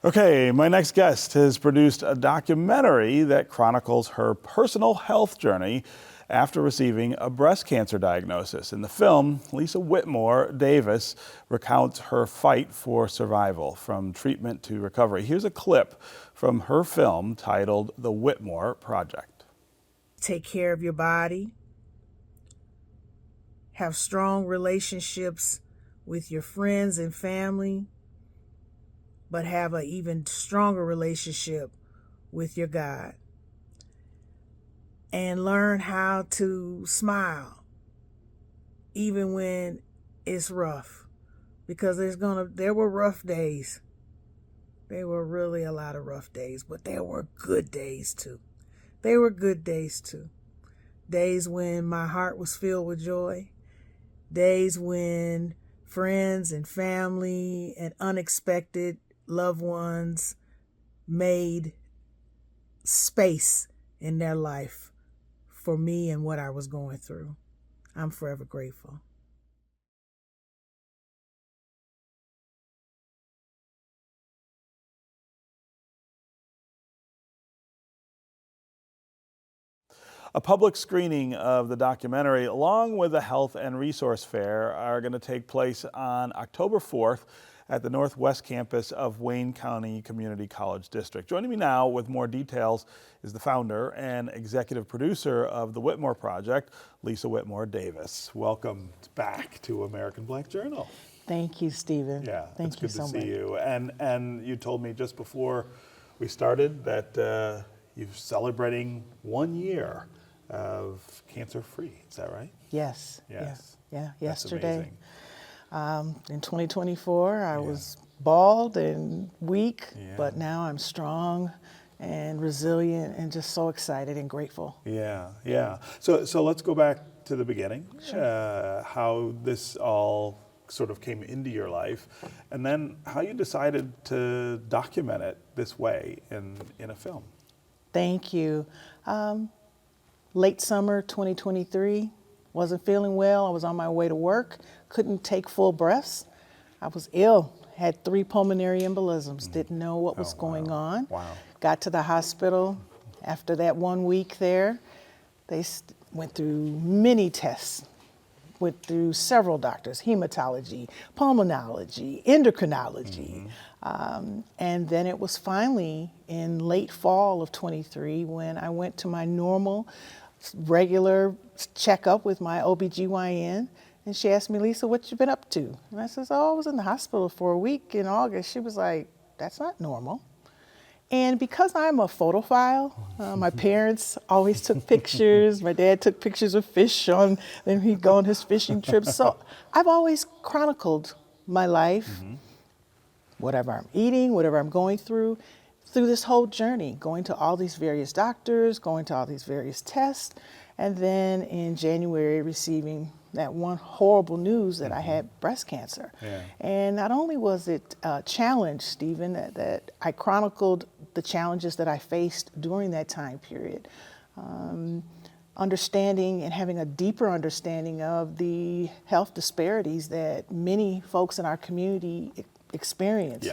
Okay, my next guest has produced a documentary that chronicles her personal health journey after receiving a breast cancer diagnosis. In the film, Lisa Whitmore Davis recounts her fight for survival, from treatment to recovery. Here's a clip from her film titled The Whitmore Project. Take care of your body. Have strong relationships with your friends and family, but have an even stronger relationship with your God. And learn how to smile even when it's rough, because there were rough days. There were really a lot of rough days, but there were good days too. They were good days too. Days when my heart was filled with joy. Days when friends and family and unexpected loved ones made space in their life for me and what I was going through. I'm forever grateful. A public screening of the documentary, along with a health and resource fair, are going to take place on October 4th at the Northwest campus of Wayne County Community College District. Joining me now with more details is the founder and executive producer of the Whitmore Project, Lisa Whitmore Davis. Welcome back to American Black Journal. Thank you, Stephen. Yeah, Thank you so much. It's good to see you. And you told me just before we started that you're celebrating 1 year of cancer-free. Is that right? Yes. Yes. Yeah. That's Yesterday. amazing. In 2024, I was bald and weak, but now I'm strong and resilient and just so excited and grateful. Yeah. So let's go back to the beginning. Sure. How this all sort of came into your life, and then how you decided to document it this way in a film. Thank you. Late summer 2023, wasn't feeling well. I was on my way to work, couldn't take full breaths. I was ill, had 3 pulmonary embolisms, didn't know what was going on. Wow. Got to the hospital. After that 1 week there, they went through many tests, went through several doctors, hematology, pulmonology, endocrinology. And then it was finally in late fall of 23 when I went to my normal, regular checkup with my OBGYN. And she asked me, Lisa, what you been up to? And I says, I was in the hospital for a week in August. She was like, that's not normal. And because I'm a photophile, my parents always took pictures. My dad took pictures of fish then he'd go on his fishing trips. So I've always chronicled my life, whatever I'm eating, whatever I'm going through this whole journey, going to all these various doctors, going to all these various tests, and then in January receiving that one horrible news that I had breast cancer. And not only was it a challenge, Stephen, that I chronicled the challenges that I faced during that time period, understanding and having a deeper understanding of the health disparities that many folks in our community experience.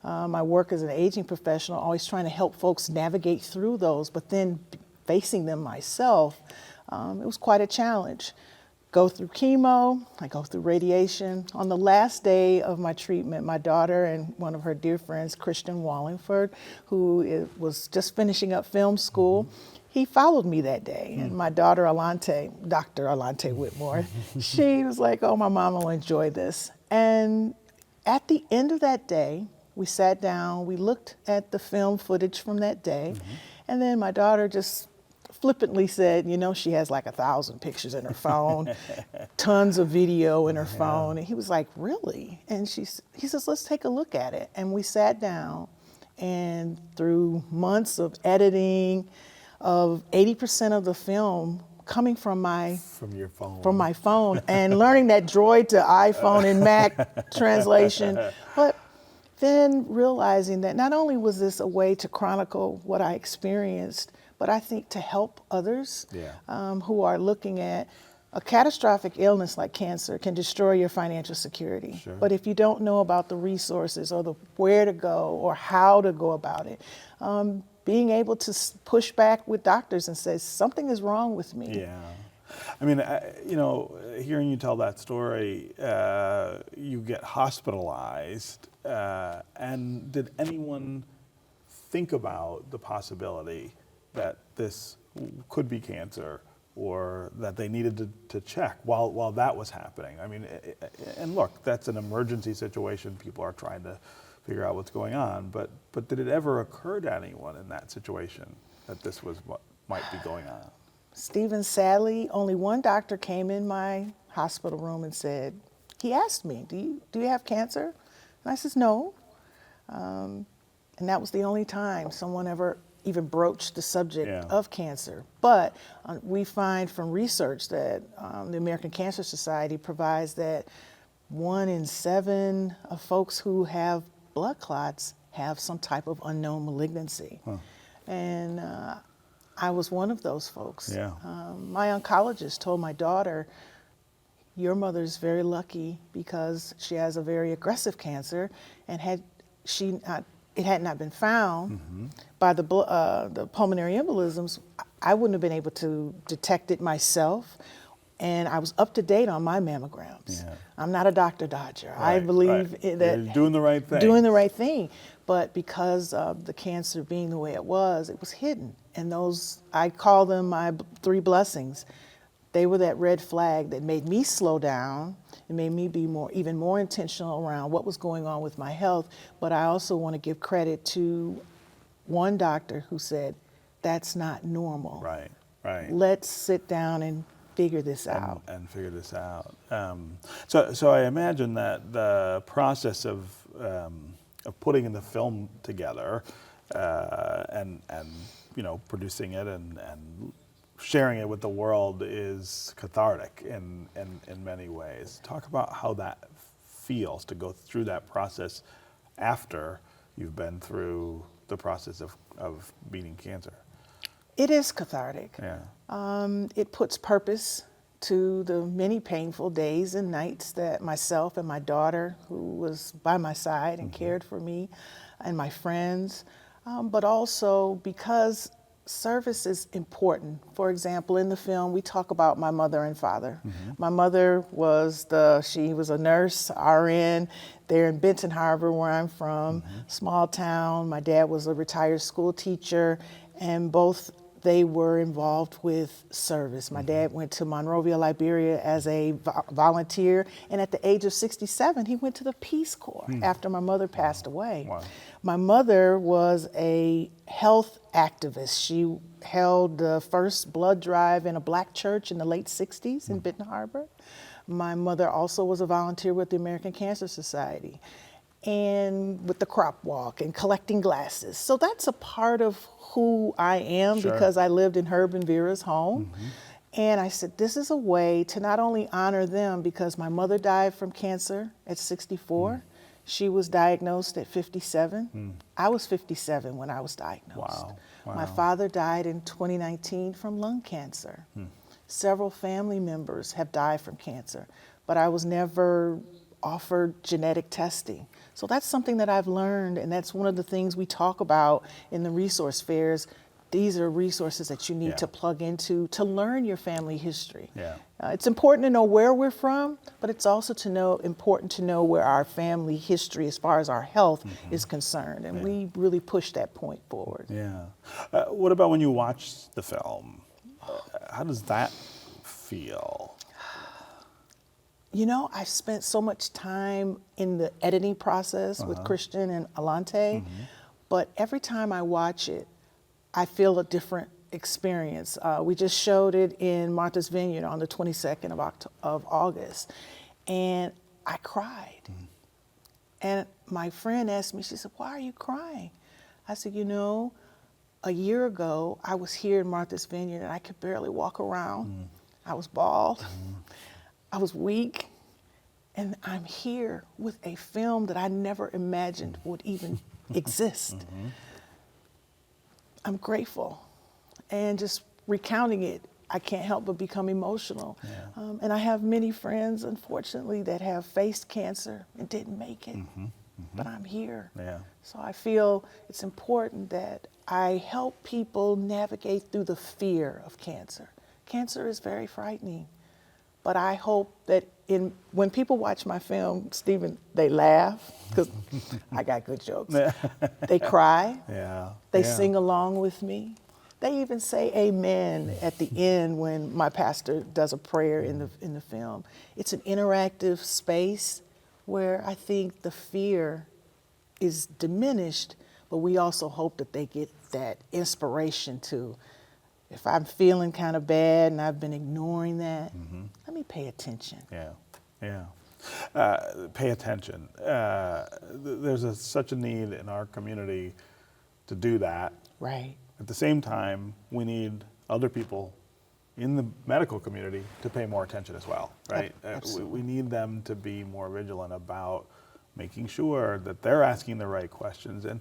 My work as an aging professional, always trying to help folks navigate through those, but then facing them myself, it was quite a challenge. Go through chemo, I go through radiation. On the last day of my treatment, my daughter and one of her dear friends, Christian Wallingford, who was just finishing up film school, he followed me that day. And my daughter, Dr. Alante Whitmore, she was like, oh, my mom will enjoy this. And at the end of that day, we sat down, we looked at the film footage from that day, and then my daughter just flippantly said, she has like 1,000 pictures in her phone, tons of video in her phone. And he was like, really? And he says, let's take a look at it. And we sat down, and through months of editing, of 80% of the film coming from my phone and learning that Droid to iPhone and Mac translation, but then realizing that not only was this a way to chronicle what I experienced, but I think to help others who are looking at A catastrophic illness like cancer can destroy your financial security. Sure. But if you don't know about the resources or where to go or how to go about it, being able to push back with doctors and say, something is wrong with me. Yeah. I mean, you know, hearing you tell that story, you get hospitalized, and did anyone think about the possibility that this could be cancer, or that they needed to check while that was happening? I mean, and look, that's an emergency situation. People are trying to figure out what's going on. But did it ever occur to anyone in that situation that this was what might be going on? Stephen, sadly, only one doctor came in my hospital room and said, he asked me, do you have cancer? And I said, no. And that was the only time someone ever even broached the subject of cancer. But we find from research that the American Cancer Society provides that 1 in 7 of folks who have blood clots have some type of unknown malignancy. Huh. And I was one of those folks. Yeah. My oncologist told my daughter, your mother's very lucky because she has a very aggressive cancer, and it had not been found by the pulmonary embolisms, I wouldn't have been able to detect it myself. And I was up to date on my mammograms. Yeah. I'm not a doctor dodger. Right, I believe that you're doing the right thing. Doing the right thing. But because of the cancer being the way it was hidden. And those, I call them my 3 blessings. They were that red flag that made me slow down. It made me be even more intentional around what was going on with my health. But I also want to give credit to one doctor who said, that's not normal. Right, right. Let's sit down and figure this out. And figure this out. So I imagine that the process of putting in the film together and you know, producing it and sharing it with the world is cathartic in many ways. Talk about how that feels to go through that process after you've been through the process of beating cancer. It is cathartic. Yeah. It puts purpose to the many painful days and nights that myself and my daughter, who was by my side and cared for me, and my friends, but also because service is important. For example, in the film, we talk about my mother and father. My mother was she was a nurse, RN, there in Benton Harbor, where I'm from, small town. My dad was a retired school teacher, and both they were involved with service. My dad went to Monrovia, Liberia as a volunteer, and at the age of 67, he went to the Peace Corps after my mother passed away. Wow. My mother was a health activist. She held the first blood drive in a black church in the late 60s in Benton Harbor. My mother also was a volunteer with the American Cancer Society and with the crop walk and collecting glasses. So that's a part of who I am because I lived in Herb and Vera's home. And I said, this is a way to not only honor them, because my mother died from cancer at 64. She was diagnosed at 57. I was 57 when I was diagnosed. Wow. Wow. My father died in 2019 from lung cancer. Several family members have died from cancer, but I was never offered genetic testing. So that's something that I've learned, and that's one of the things we talk about in the resource fairs. These are resources that you need to plug into to learn your family history. Yeah. It's important to know where we're from, but it's also important to know where our family history as far as our health is concerned, and we really push that point forward. Yeah. What about when you watch the film? How does that feel? You know, I've spent so much time in the editing process with Christian and Alante, but every time I watch it, I feel a different experience. We just showed it in Martha's Vineyard on the 22nd of August, and I cried. And my friend asked me, she said, why are you crying? I said, you know, a year ago, I was here in Martha's Vineyard and I could barely walk around. I was bald. I was weak, and I'm here with a film that I never imagined would even exist. I'm grateful, and just recounting it, I can't help but become emotional. Yeah. And I have many friends, unfortunately, that have faced cancer and didn't make it, but I'm here. Yeah. So I feel it's important that I help people navigate through the fear of cancer. Cancer is very frightening, but I hope that when people watch my film, Stephen, they laugh, because I got good jokes. They cry. Yeah. They sing along with me. They even say amen at the end when my pastor does a prayer in the film. It's an interactive space where I think the fear is diminished, but we also hope that they get that inspiration to, if I'm feeling kind of bad and I've been ignoring that, let me pay attention. Yeah. Pay attention. There's such a need in our community to do that. Right. At the same time, we need other people in the medical community to pay more attention as well, right? We need them to be more vigilant about making sure that they're asking the right questions. And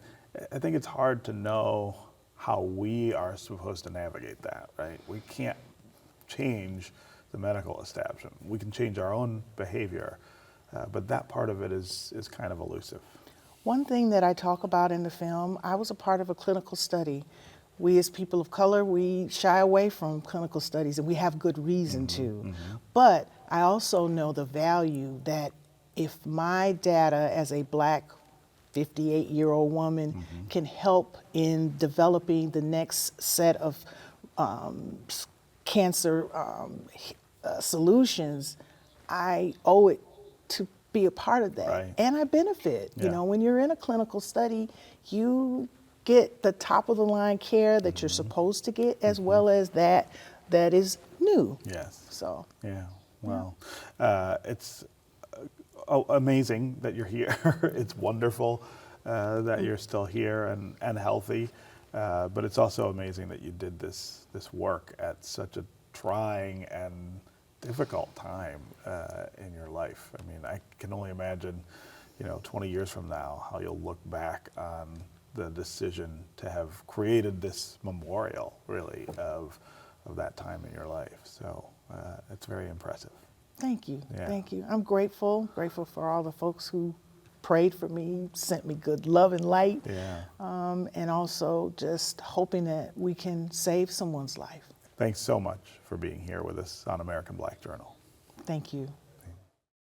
I think it's hard to know how we are supposed to navigate that, right? We can't change the medical establishment. We can change our own behavior, but that part of it is kind of elusive. One thing that I talk about in the film, I was a part of a clinical study. We as people of color, we shy away from clinical studies, and we have good reason to. But I also know the value that if my data as a Black 58-year-old woman can help in developing the next set of cancer solutions, I owe it to be a part of that. Right. And I benefit. Yeah. You know, when you're in a clinical study, you get the top of the line care that you're supposed to get, as well as that is new. Yes. So. Yeah. Well, it's amazing that you're here. It's wonderful that you're still here and healthy. But it's also amazing that you did this work at such a trying and difficult time in your life. I mean, I can only imagine, 20 years from now, how you'll look back on the decision to have created this memorial, really, of that time in your life. So it's very impressive. Thank you. Yeah. Thank you. I'm grateful for all the folks who prayed for me, sent me good love and light, and also just hoping that we can save someone's life. Thanks so much for being here with us on American Black Journal. Thank you.